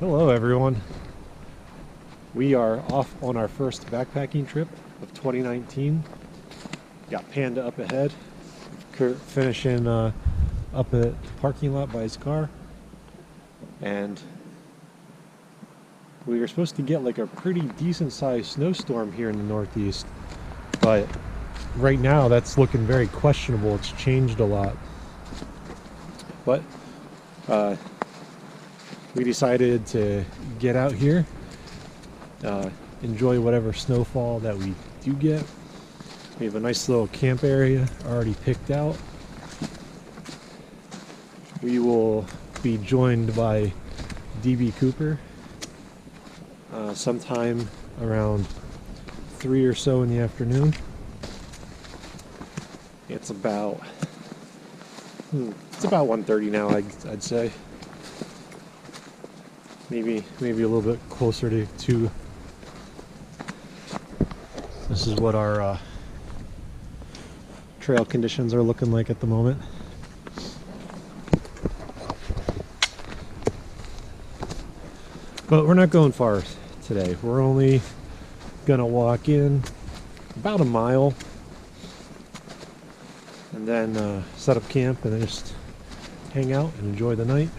Hello everyone. We are off on our first backpacking trip of 2019. Got Panda up ahead. Kurt finishing up at the parking lot by his car. And we were supposed to get like a pretty decent sized snowstorm here in the Northeast. But right now that's looking very questionable. It's changed a lot. But we decided to get out here, enjoy whatever snowfall that we do get. We have a nice little camp area already picked out. We will be joined by DB Cooper sometime around 3 or so in the afternoon. It's about 1:30 now, I'd say. Maybe a little bit closer to 2. This is what our trail conditions are looking like at the moment. But we're not going far today. We're only gonna walk in about a mile and then set up camp and then just hang out and enjoy the night.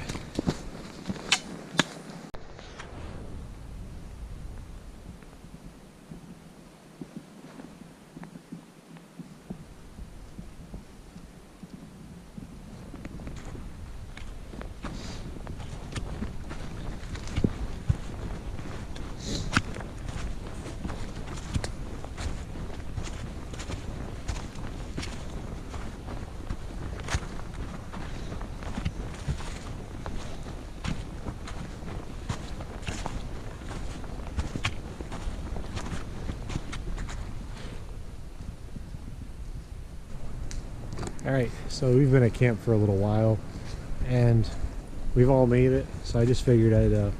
Alright, so we've been at camp for a little while and we've all made it, so I just figured I'd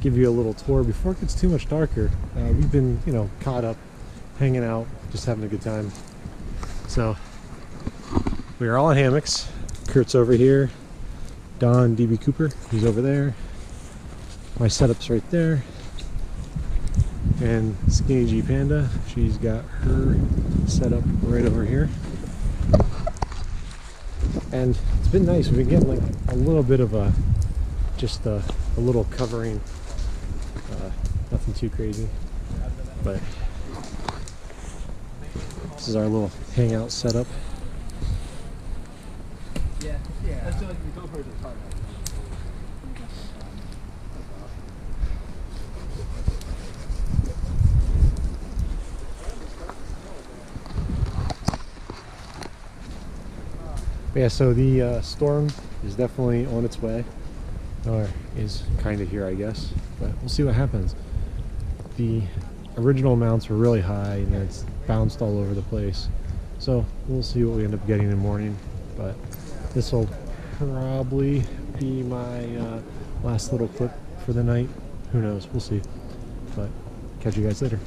give you a little tour before it gets too much darker. We've been, caught up, hanging out, just having a good time. So, we are all in hammocks. Kurt's over here, Don, DB Cooper, he's over there. My setup's right there. And Skinny G Panda, she's got her setup right over here. And it's been nice. We've been getting like a little bit of a little covering, nothing too crazy, but this is our little hangout setup. Yeah. Let's do it. Go for the car. Yeah, so the storm is definitely on its way, or is kind of here, I guess, but we'll see what happens. The original amounts were really high and then it's bounced all over the place, so we'll see what we end up getting in the morning. But this will probably be my last little clip for the night. Who knows, we'll see, but catch you guys later.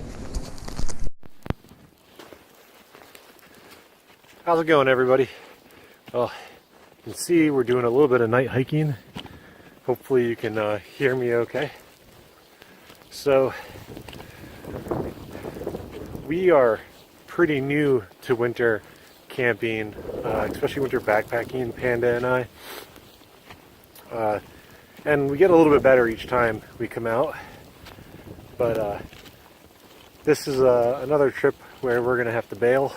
How's it going, everybody? Well, you can see we're doing a little bit of night hiking. Hopefully you can hear me okay. So, we are pretty new to winter camping, especially winter backpacking, Panda and I. And we get a little bit better each time we come out. But this is another trip where we're going to have to bail.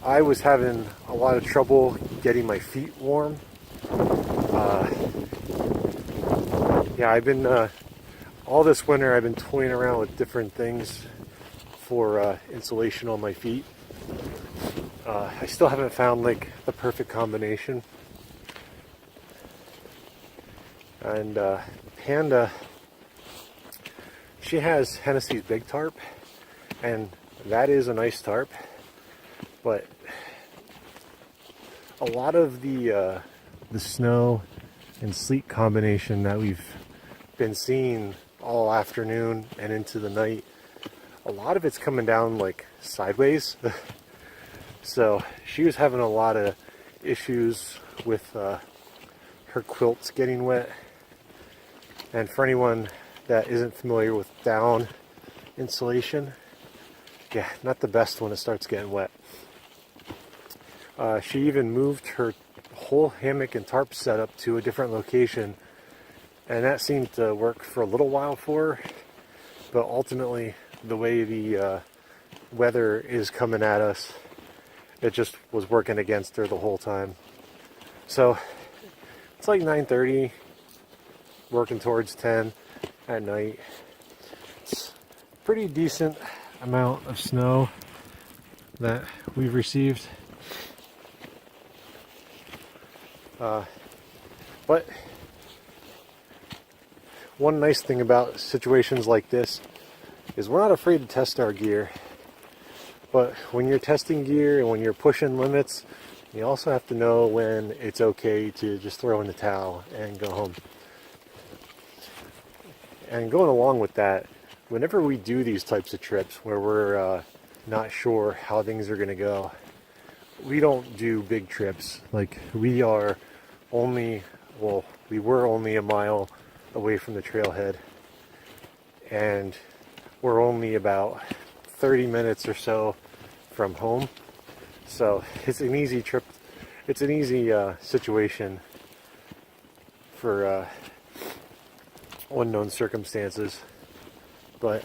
I was having a lot of trouble getting my feet warm. I've been, all this winter I've been toying around with different things for insulation on my feet. I still haven't found like the perfect combination. And Panda, she has Hennessy's Big Tarp, and that is a nice tarp. But a lot of the snow and sleet combination that we've been seeing all afternoon and into the night, a lot of it's coming down like sideways. So she was having a lot of issues with her quilts getting wet, And for anyone that isn't familiar with down insulation, yeah, not the best when it starts getting wet. She even moved her whole hammock and tarp setup to a different location, and that seemed to work for a little while for her, but ultimately the way the weather is coming at us, it just was working against her the whole time. So it's like 9:30, working towards 10 at night. It's a pretty decent amount of snow that we've received. But one nice thing about situations like this is we're not afraid to test our gear. But when you're testing gear and when you're pushing limits, you also have to know when it's okay to just throw in the towel and go home. And going along with that, whenever we do these types of trips where we're not sure how things are going to go, we don't do big trips. Like we were only a mile away from the trailhead, and we're only about 30 minutes or so from home. So it's an easy trip. It's an easy situation for unknown circumstances. But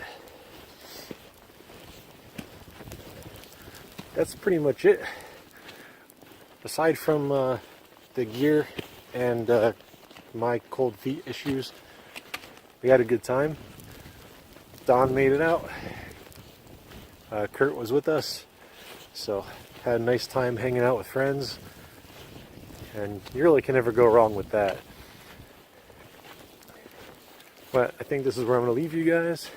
that's pretty much it. Aside from the gear and my cold feet issues, we had a good time. Don made it out. Kurt was with us, so had a nice time hanging out with friends, and you really can never go wrong with that. But I think this is where I'm going to leave you guys,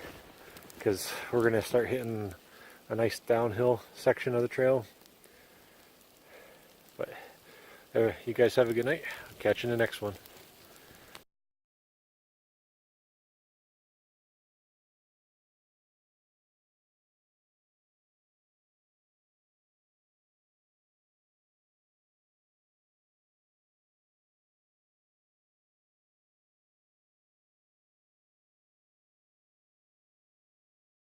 because we're going to start hitting a nice downhill section of the trail. But you guys have a good night. I'll catch you in the next one.